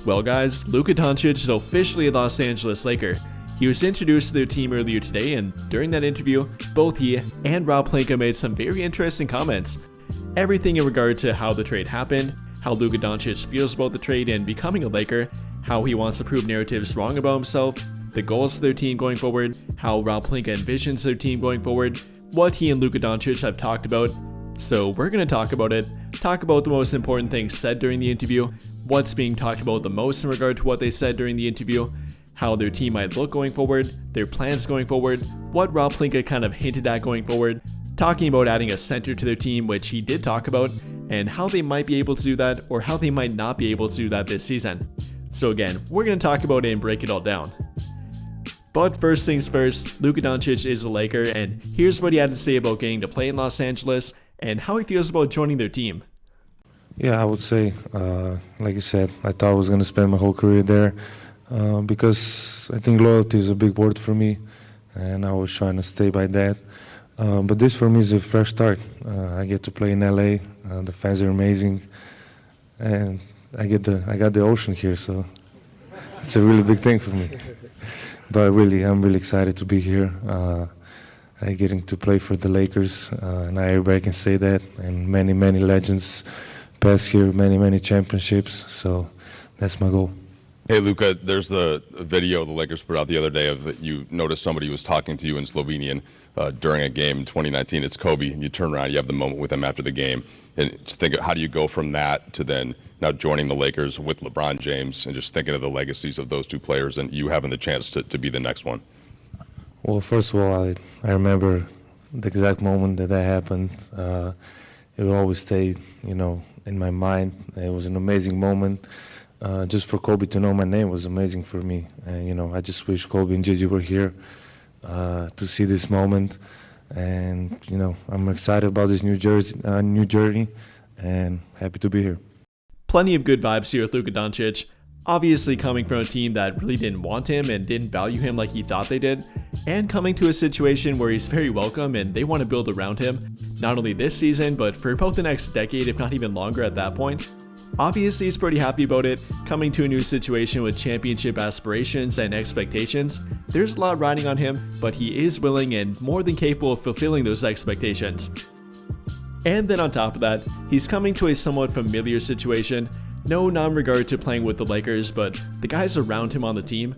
Well guys, Luka Doncic is officially a Los Angeles Laker. He was introduced to their team earlier today, and during that interview, both he and Rob Pelinka made some very interesting comments. Everything in regard to how the trade happened, how Luka Doncic feels about the trade and becoming a Laker, how he wants to prove narratives wrong about himself, the goals of their team going forward, how Rob Pelinka envisions their team going forward, what he and Luka Doncic have talked about. So we're going to talk about it, talk about the most important things said during the interview, what's being talked about the most in regard to what they said during the interview, how their team might look going forward, their plans going forward, what Rob Pelinka kind of hinted at going forward, talking about adding a center to their team, which he did talk about, and how they might be able to do that or how they might not be able to do that this season. So again, we're going to talk about it and break it all down. But first things first, Luka Doncic is a Laker, and here's what he had to say about getting to play in Los Angeles and how he feels about joining their team. Yeah, I would say, like you said, I thought I was going to spend my whole career there because I think loyalty is a big word for me, and I was trying to stay by that. But this for me is a fresh start. I get to play in LA, the fans are amazing, and I got the ocean here, so it's a really big thing for me. But really, I'm really excited to be here. I getting to play for the Lakers, and everybody can say that, and many legends passed here, many championships, so that's my goal. Hey Luka, there's the video the Lakers put out the other day of you noticed somebody was talking to you in Slovenian during a game in 2019. It's Kobe, and you turn around, you have the moment with him after the game, and just think, how do you go from that to then now joining the Lakers with LeBron James, and just thinking of the legacies of those two players and you having the chance to be the next one? Well, first of all, I remember the exact moment that happened. It will always stay, in my mind. It was an amazing moment. Just for Kobe to know my name was amazing for me. And, I just wish Kobe and Gigi were here to see this moment. And, I'm excited about this new journey and happy to be here. Plenty of good vibes here with Luka Doncic. Obviously coming from a team that really didn't want him and didn't value him like he thought they did, and coming to a situation where he's very welcome and they want to build around him, not only this season, but for about the next decade, if not even longer at that point. Obviously he's pretty happy about it, coming to a new situation with championship aspirations and expectations. There's a lot riding on him, but he is willing and more than capable of fulfilling those expectations. And then on top of that, he's coming to a somewhat familiar situation. No, not in regard to playing with the Lakers, but the guys around him on the team.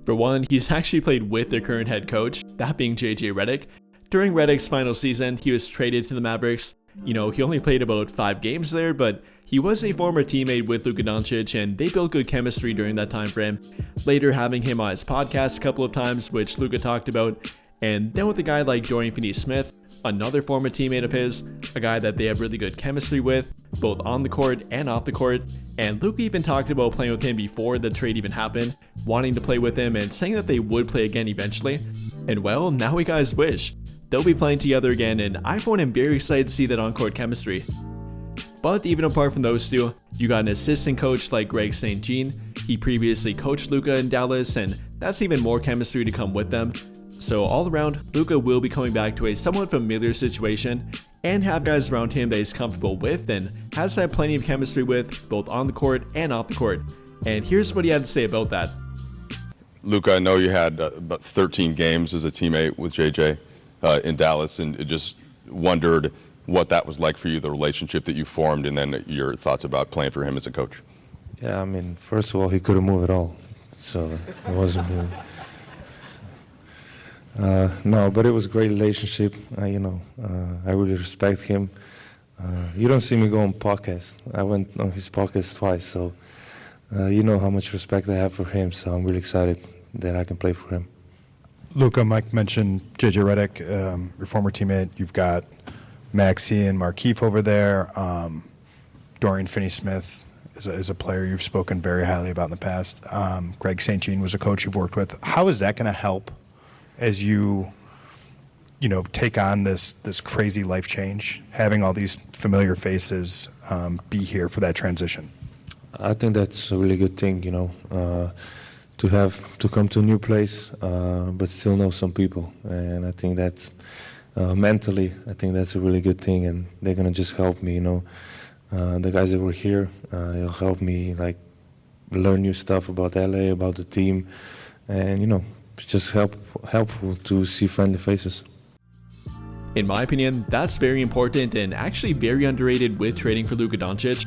For one, he's actually played with their current head coach, that being JJ Redick. During Redick's final season, he was traded to the Mavericks. He only played about 5 games there, but he was a former teammate with Luka Doncic, and they built good chemistry during that time frame. Later having him on his podcast a couple of times, which Luka talked about, and then with a guy like Dorian Finney-Smith, another former teammate of his, a guy that they have really good chemistry with, both on the court and off the court. And Luka even talked about playing with him before the trade even happened, wanting to play with him and saying that they would play again eventually. And well, now we got his wish. They'll be playing together again, and I found him very excited to see that on-court chemistry. But even apart from those two, you got an assistant coach like Greg St. Jean. He previously coached Luka in Dallas, and that's even more chemistry to come with them. So all around, Luka will be coming back to a somewhat familiar situation and have guys around him that he's comfortable with and has had plenty of chemistry with, both on the court and off the court. And here's what he had to say about that. Luka, I know you had about 13 games as a teammate with JJ in Dallas, and just wondered what that was like for you, the relationship that you formed, and then your thoughts about playing for him as a coach. Yeah, first of all, he couldn't move at all, so it wasn't really. No, but it was a great relationship. I really respect him. You don't see me go on podcast. I went on his podcast twice, so you know how much respect I have for him, so I'm really excited that I can play for him. Luka, Mike mentioned JJ Redick, your former teammate. You've got Maxey and Markieff over there. Dorian Finney-Smith is a player you've spoken very highly about in the past. Greg St. Jean was a coach you've worked with. How is that going to help as you take on this crazy life change, having all these familiar faces be here for that transition? I think that's a really good thing, to come to a new place, but still know some people. And I think that's mentally, I think that's a really good thing, and they're gonna just help me. The guys that were here, they'll help me learn new stuff about LA, about the team, and it's just helpful to see friendly faces. In my opinion, that's very important and actually very underrated with trading for Luka Doncic.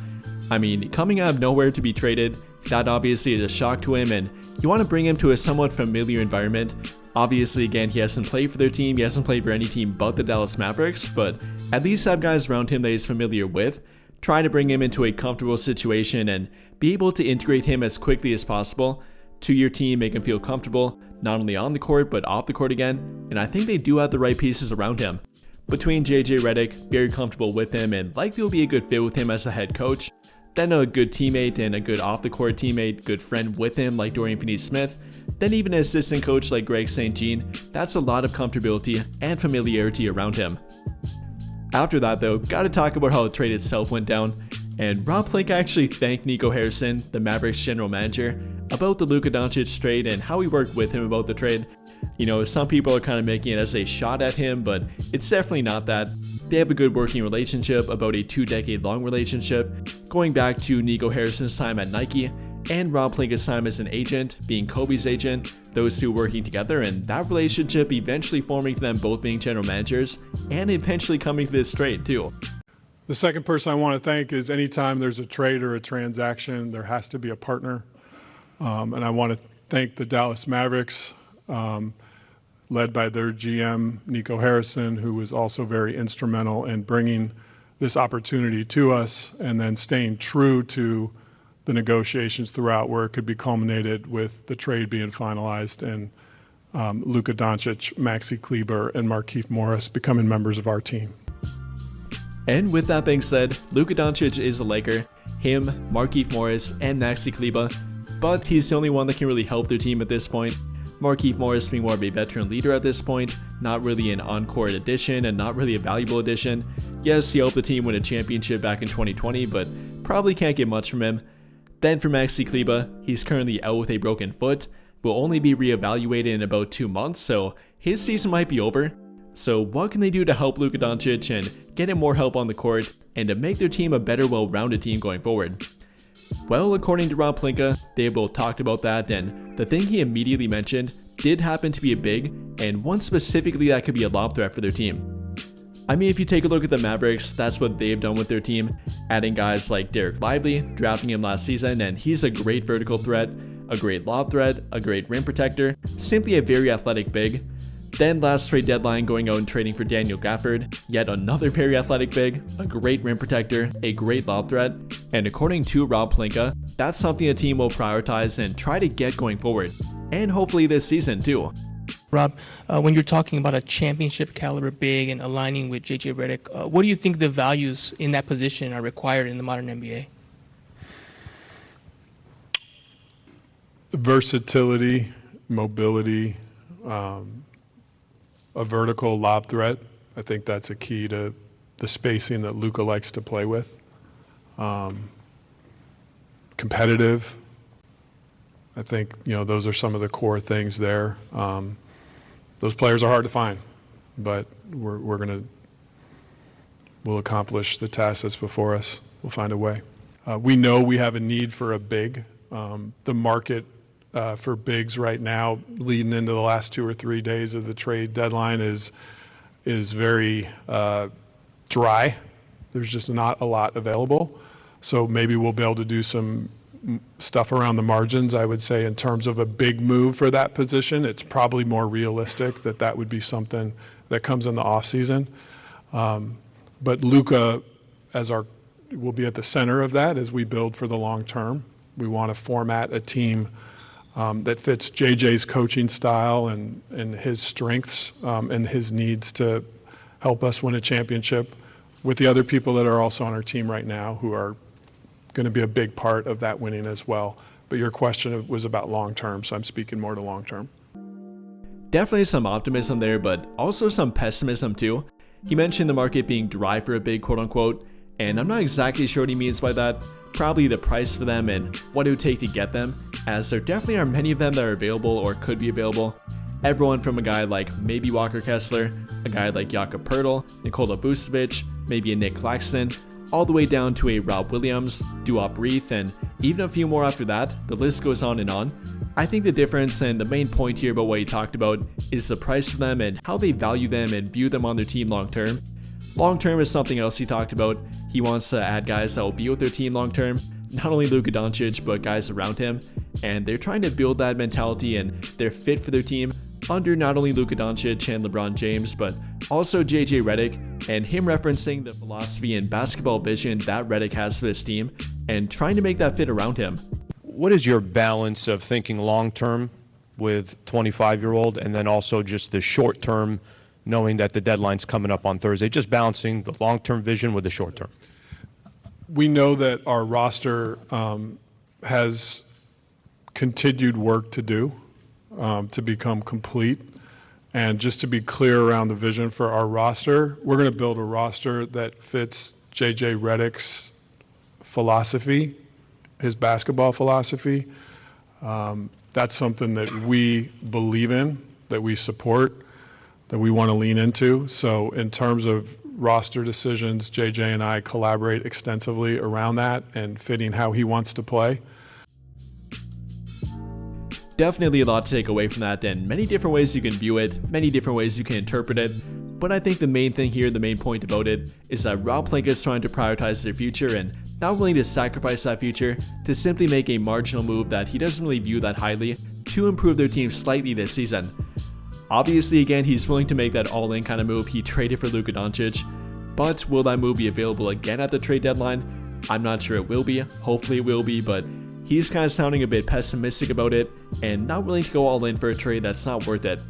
I mean, coming out of nowhere to be traded, that obviously is a shock to him, and you want to bring him to a somewhat familiar environment. Obviously, again, he hasn't played for their team, he hasn't played for any team but the Dallas Mavericks, but at least have guys around him that he's familiar with. Try to bring him into a comfortable situation and be able to integrate him as quickly as possible to your team, make him feel comfortable, not only on the court, but off the court again, and I think they do have the right pieces around him. Between JJ Redick, very comfortable with him and likely will be a good fit with him as a head coach, then a good teammate and a good off-the-court teammate, good friend with him like Dorian Finney-Smith, then even an assistant coach like Greg St. Jean, that's a lot of comfortability and familiarity around him. After that though, gotta talk about how the trade itself went down, and Rob Pelinka actually thanked Nico Harrison, the Mavericks general manager, about the Luka Doncic trade and how he worked with him about the trade. Some people are kind of making it as a shot at him, but it's definitely not that. They have a good working relationship, about a 2-decade-long relationship, going back to Nico Harrison's time at Nike, and Rob Pelinka's time as an agent, being Kobe's agent, those two working together, and that relationship eventually forming to them both being general managers, and eventually coming to this trade too. The second person I want to thank is anytime there's a trade or a transaction, there has to be a partner. And I want to thank the Dallas Mavericks, led by their GM, Nico Harrison, who was also very instrumental in bringing this opportunity to us and then staying true to the negotiations throughout, where it could be culminated with the trade being finalized and Luka Doncic, Maxi Kleber, and Markieff Morris becoming members of our team. And with that being said, Luka Doncic is a Laker, him, Markieff Morris, and Maxi Kleber, but he's the only one that can really help their team at this point. Markieff Morris being more of a veteran leader at this point, not really an on-court addition and not really a valuable addition. Yes, he helped the team win a championship back in 2020, but probably can't get much from him. Then for Maxi Kleber, he's currently out with a broken foot, will only be reevaluated in about 2 months, so his season might be over. So what can they do to help Luka Doncic and get him more help on the court and to make their team a better, well-rounded team going forward? Well, according to Rob Pelinka, they both talked about that, and the thing he immediately mentioned did happen to be a big, and one specifically that could be a lob threat for their team. I mean, if you take a look at the Mavericks, that's what they've done with their team, adding guys like Derek Lively, drafting him last season, and he's a great vertical threat, a great lob threat, a great rim protector, simply a very athletic big. Then last trade deadline going out and trading for Daniel Gafford, yet another very athletic big, a great rim protector, a great lob threat, and according to Rob Pelinka, that's something the team will prioritize and try to get going forward, and hopefully this season too. Rob, when you're talking about a championship caliber big and aligning with JJ Redick, what do you think the values in that position are required in the modern NBA? Versatility, mobility, a vertical lob threat. I think that's a key to the spacing that Luka likes to play with. Competitive. I think, those are some of the core things there. Those players are hard to find, but we'll accomplish the task that's before us. We'll find a way. We know we have a need for a big. The market for bigs right now, leading into the last 2 or 3 days of the trade deadline, is very dry. There's just not a lot available. So maybe we'll be able to do some stuff around the margins. I would say in terms of a big move for that position, it's probably more realistic that would be something that comes in the offseason. But Luka will be at the center of that as we build for the long term. We want to format a team that fits JJ's coaching style and his strengths and his needs to help us win a championship with the other people that are also on our team right now who are going to be a big part of that winning as well. But your question was about long term, so I'm speaking more to long term. Definitely some optimism there, but also some pessimism too. He mentioned the market being dry for a big, quote unquote, and I'm not exactly sure what he means by that. Probably the price for them and what it would take to get them, as there definitely are many of them that are available or could be available. Everyone from a guy like maybe Walker Kessler, a guy like Jakob Poeltl, Nikola Vucevic, maybe a Nick Claxton, all the way down to a Rob Williams, Duop Reith, and even a few more after that. The list goes on and on. I think the difference and the main point here about what he talked about is the price for them and how they value them and view them on their team long term. Long term is something else he talked about. He wants to add guys that will be with their team long term, not only Luka Doncic, but guys around him. And they're trying to build that mentality and they're fit for their team under not only Luka Doncic and LeBron James, but also JJ Redick, and him referencing the philosophy and basketball vision that Redick has for this team and trying to make that fit around him. What is your balance of thinking long-term with 25-year-old and then also just the short-term, knowing that the deadline's coming up on Thursday, just balancing the long-term vision with the short-term? We know that our roster has continued work to do to become complete. And just to be clear around the vision for our roster, we're going to build a roster that fits JJ Redick's philosophy, his basketball philosophy. That's something that we believe in, that we support, that we want to lean into. So in terms of roster decisions, JJ and I collaborate extensively around that and fitting how he wants to play. Definitely a lot to take away from that, and many different ways you can view it, many different ways you can interpret it. But I think the main thing here, the main point about it, is that Rob Pelinka is trying to prioritize their future and not willing to sacrifice that future to simply make a marginal move that he doesn't really view that highly to improve their team slightly this season. Obviously, again, he's willing to make that all-in kind of move he traded for Luka Doncic, but will that move be available again at the trade deadline? I'm not sure it will be, hopefully it will be, but he's kind of sounding a bit pessimistic about it and not willing to go all in for a trade that's not worth it.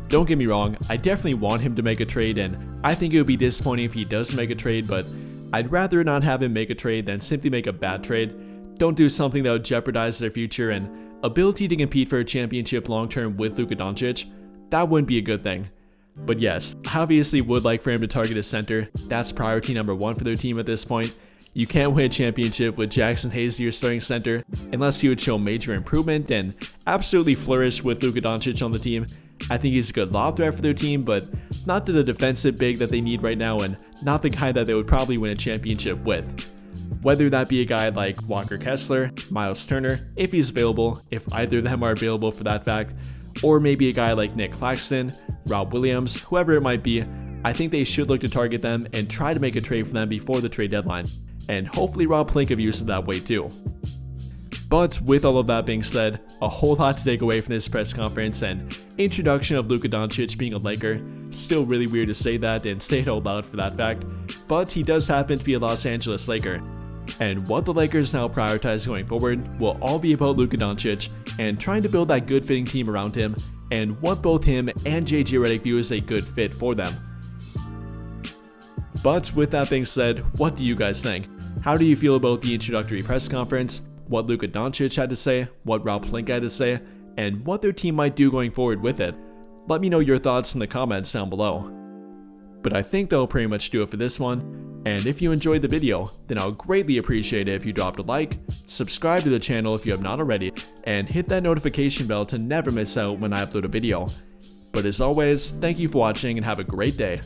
Don't get me wrong, I definitely want him to make a trade, and I think it would be disappointing if he does make a trade, but I'd rather not have him make a trade than simply make a bad trade. Don't do something that would jeopardize their future and ability to compete for a championship long term with Luka Doncic. That wouldn't be a good thing. But yes, I obviously would like for him to target a center. That's priority number one for their team at this point. You can't win a championship with Jackson Hayes your starting center unless he would show major improvement and absolutely flourish with Luka Doncic on the team. I think he's a good lob threat for their team, but not the defensive big that they need right now and not the guy that they would probably win a championship with. Whether that be a guy like Walker Kessler, Miles Turner, if he's available, if either of them are available for that fact, or maybe a guy like Nick Claxton, Rob Williams, whoever it might be, I think they should look to target them and try to make a trade for them before the trade deadline. And hopefully Rob Pelinka views it that way too. But with all of that being said, a whole lot to take away from this press conference and introduction of Luka Doncic being a Laker. Still really weird to say that and say it out loud for that fact, but he does happen to be a Los Angeles Laker. And what the Lakers now prioritize going forward will all be about Luka Doncic and trying to build that good fitting team around him and what both him and JJ Redick view as a good fit for them. But with that being said, what do you guys think? How do you feel about the introductory press conference, what Luka Doncic had to say, what Rob Pelinka had to say, and what their team might do going forward with it? Let me know your thoughts in the comments down below. But I think that'll pretty much do it for this one, and if you enjoyed the video, then I'll greatly appreciate it if you dropped a like, subscribe to the channel if you have not already, and hit that notification bell to never miss out when I upload a video. But as always, thank you for watching and have a great day.